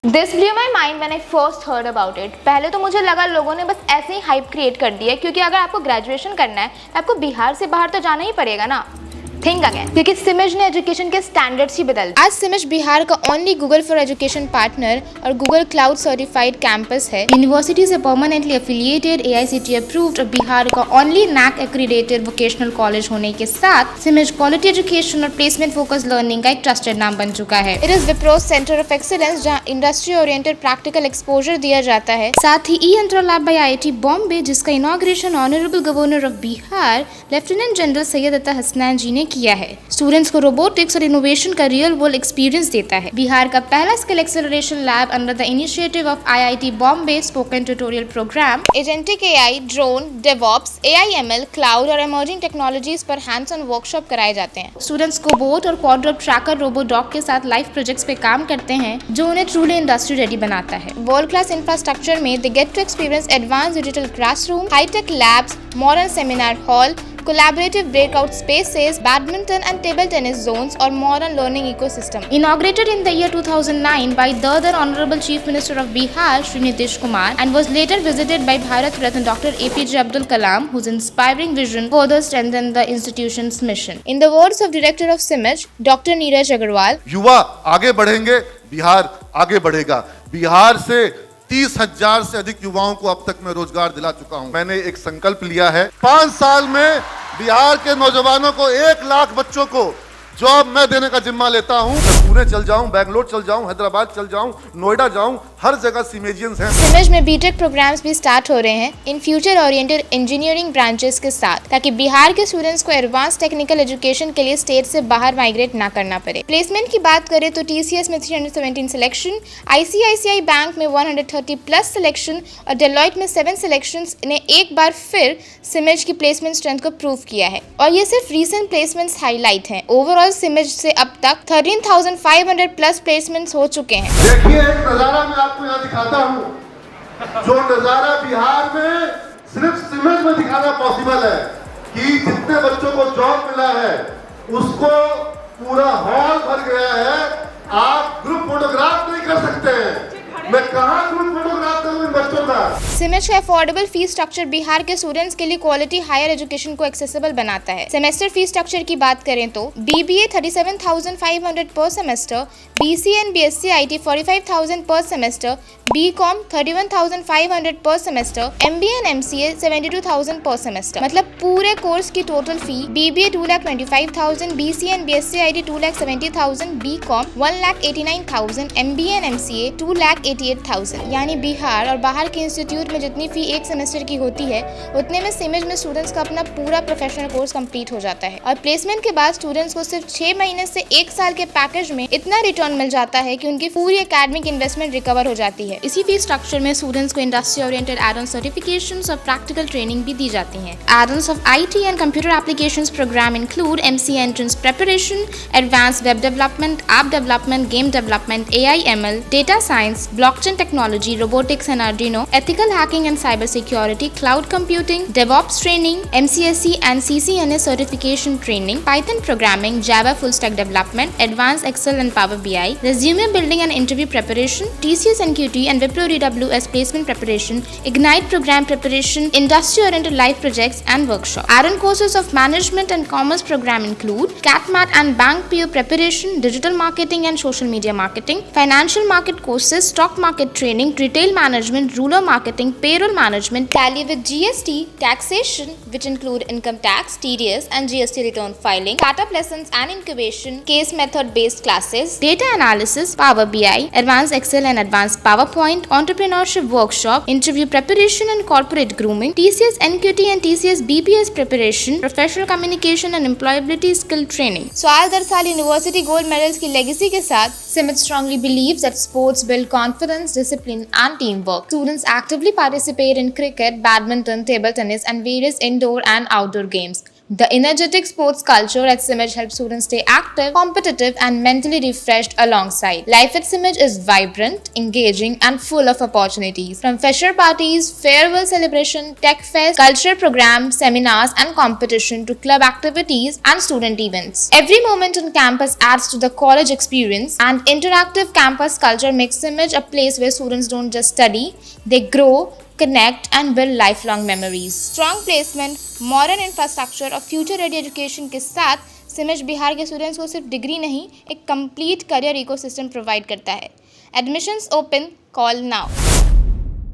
This blew my mind when I first heard about it. पहले तो मुझे लगा लोगों ने बस ऐसे ही हाइप क्रिएट कर दी है, क्योंकि अगर आपको ग्रेजुएशन करना है तो आपको बिहार से बाहर तो जाना ही पड़ेगा ना। थिंक अगेन, क्योंकि सिमिज ने एजुकेशन के स्टैंडर्ड्स ही बदल दिए। आज सिमिज बिहार का only Google for education partner और गूगल क्लाउड सर्टिफाइड कैंपस है। यूनिवर्सिटी से परमानेंटली एफिलिएटेड, AICTE अप्रूव्ड और बिहार का only NAC accredited vocational college होने के साथ सिमिज क्वालिटी एजुकेशन और प्लेसमेंट फोकस लर्निंग का एक ट्रस्टेड नाम बन चुका है। It is Wipro's centre of excellence, जहाँ इंडस्ट्री ओरिएंटेड प्रैक्टिकल एक्सपोजर दिया जाता है। साथ ही E-Yatra lab by IIT Bombay, जिसका inauguration honourable governor of Bihar lieutenant general Syed अता हसनैन जी ने किया है। स्टूडेंट्स को रोबोटिक्स और इनोवेशन का रियल वर्ल्ड एक्सपीरियंस देता है। बिहार का पहला skill acceleration lab under the initiative of IIT Bombay spoken tutorial program agentic AI, drone, devops, AI/ML, cloud और इमर्जिंग टेक्नोलॉजीज पर हैंड्स ऑन वर्कशॉप कराए जाते हैं। स्टूडेंट्स को बोट और क्वाड्रॉप ट्रैकर रोबोडॉग के साथ लाइव प्रोजेक्ट्स पे काम करते हैं, जो उन्हें ट्रूली इंडस्ट्री रेडी बनाता है। वर्ल्ड क्लास इंफ्रास्ट्रक्चर में they get to experience advance digital classroom, high tech labs, modern seminar hall, collaborative breakout spaces, badminton and table tennis zones और modern learning ecosystem. Inaugurated in the year 2009 by the then Honorable Chief Minister of Bihar, Shri Nitish Kumar, and was later visited by Bharat Ratna Dr. APJ Abdul Kalam, whose inspiring vision further strengthened the institution's mission. In the words of Director of SIMIJ, Dr. Neeraj Agarwal, युवा आगे बढ़ेंगे, बिहार आगे बढ़ेगा। बिहार से 30,000 से अधिक युवाओं को अब तक मैं रोजगार दिला चुका हूं। मैंने एक संकल्प लिया है, 5 साल में बिहार के नौजवानों को 1 लाख बच्चों को जॉब मैं देने का जिम्मा लेता हूं। मैं पुणे चल जाऊं, बैंगलोर चल जाऊं, हैदराबाद चल जाऊं, नोएडा जाऊं, हर जगह सिमेजियंस हैं। सिमिज में बीटेक प्रोग्राम्स भी स्टार्ट हो रहे हैं in future oriented engineering branches के साथ, ताकि बिहार के स्टूडेंट्स को एडवांस टेक्निकल एजुकेशन के लिए स्टेट से बाहर माइग्रेट ना करना पड़े। प्लेसमेंट की बात करें तो TCS में 317 सिलेक्शन, ICICI बैंक में 130 प्लस सिलेक्शन और डेलॉयट में 7 सिलेक्शन ने एक बार फिर सिमिज की प्लेसमेंट स्ट्रेंथ को प्रूव किया है। और ये सिर्फ रीसेंट प्लेसमेंट्स हाईलाइट हैं। ओवरऑल सिमिज से अब तक 13,500 प्लस प्लेसमेंट्स हो चुके हैं। देखिए, एक नजारा मैं आपको यहाँ दिखाता हूँ, जो नजारा बिहार में सिर्फ सिमिज में दिखाना पॉसिबल है, कि जितने बच्चों को जॉब मिला है उसको पूरा हॉल भर गया है। आप ग्रुप फोटोग्राफ नहीं कर सकते हैं। मैं कहाँ ग्रुप फोटोग्राफ करूँ इन बच्चों का। सिमिज का अफोर्डेबल फीस स्ट्रक्चर बिहार के स्टूडेंट्स के लिए क्वालिटी हायर एजुकेशन को एक्सेसिबल बनाता है। सेमेस्टर फीस स्ट्रक्चर की बात करें तो BBA 37,500 पर semester, BCA and BSc IT 45,000 पर सेमेस्टर, BCom 31,500 पर सेमेस्टर, MBA एंड MCA 72,000 पर सेमेस्टर। मतलब पूरे कोर्स की total fee BBA 2,25,000, BCA and BSc IT 2,70,000, BCom 1,89,000, MBA and MCA 2,88,000। यानी बिहार और बाहर के इंस्टीट्यूट में जितनी फी एक सेमेस्टर की होती है, उतने में सिमिज में स्टूडेंट्स का अपना पूरा प्रोफेशनल कोर्स कंप्लीट हो जाता है। और प्लेसमेंट के बाद स्टूडेंट्स को सिर्फ 6 महीने से 1 साल के पैकेज में इतना रिटर्न मिल जाता है कि उनकी पूरी एकेडमिक इन्वेस्टमेंट रिकवर हो जाती है। इसी फीस स्ट्रक्चर में स्टूडेंट्स को इंडस्ट्री ओरिएंटेड एड-ऑन सर्टिफिकेशंस और प्रैक्टिकल ट्रेनिंग भी दी जाती है। Add ons of IT and computer applications program include MCA entrance preparation, advance web development, app development, game development, AI/ML, data science, blockchain technology, robotics and Arduino, ethical hacking and cyber security, cloud computing, DevOps training, MCSE and CCNA certification training, Python programming, Java full stack development, advanced Excel and Power BI, resume building and interview preparation, TCS NQT and Wipro EWS placement preparation, Ignite program preparation, industry oriented live projects and workshops. Add-on courses of management and commerce program include CATMAT and bank PO preparation, digital marketing and social media marketing, financial market courses, stock market training, retail management, rural marketing, payroll management, tally with GST, taxation, which include income tax, TDS and GST return filing, startup lessons and incubation, case method based classes, data analysis, Power BI, advanced Excel and advanced PowerPoint, entrepreneurship workshop, interview preparation and corporate grooming, TCS NQT and TCS BPS preparation, professional communication and employability skill training. साल दर साल university gold medals की legacy के साथ सिमिज strongly believes that sports build confidence, discipline, and teamwork. Students actively participate in cricket, badminton, table tennis, and various indoor and outdoor games. The energetic sports culture at Simaj helps students stay active, competitive, and mentally refreshed alongside. Life at Simaj is vibrant, engaging, and full of opportunities. From fresher parties, farewell celebration, tech fest, cultural programs, seminars, and competition to club activities and student events. Every moment on campus adds to the college experience, and interactive campus culture makes Simaj a place where students don't just study, they grow, connect, and build lifelong memories. Strong placement, modern infrastructure और future ready education के साथ सिमज बिहार के students को सिर्फ degree नहीं, एक complete career ecosystem provide करता है. Admissions open, call now.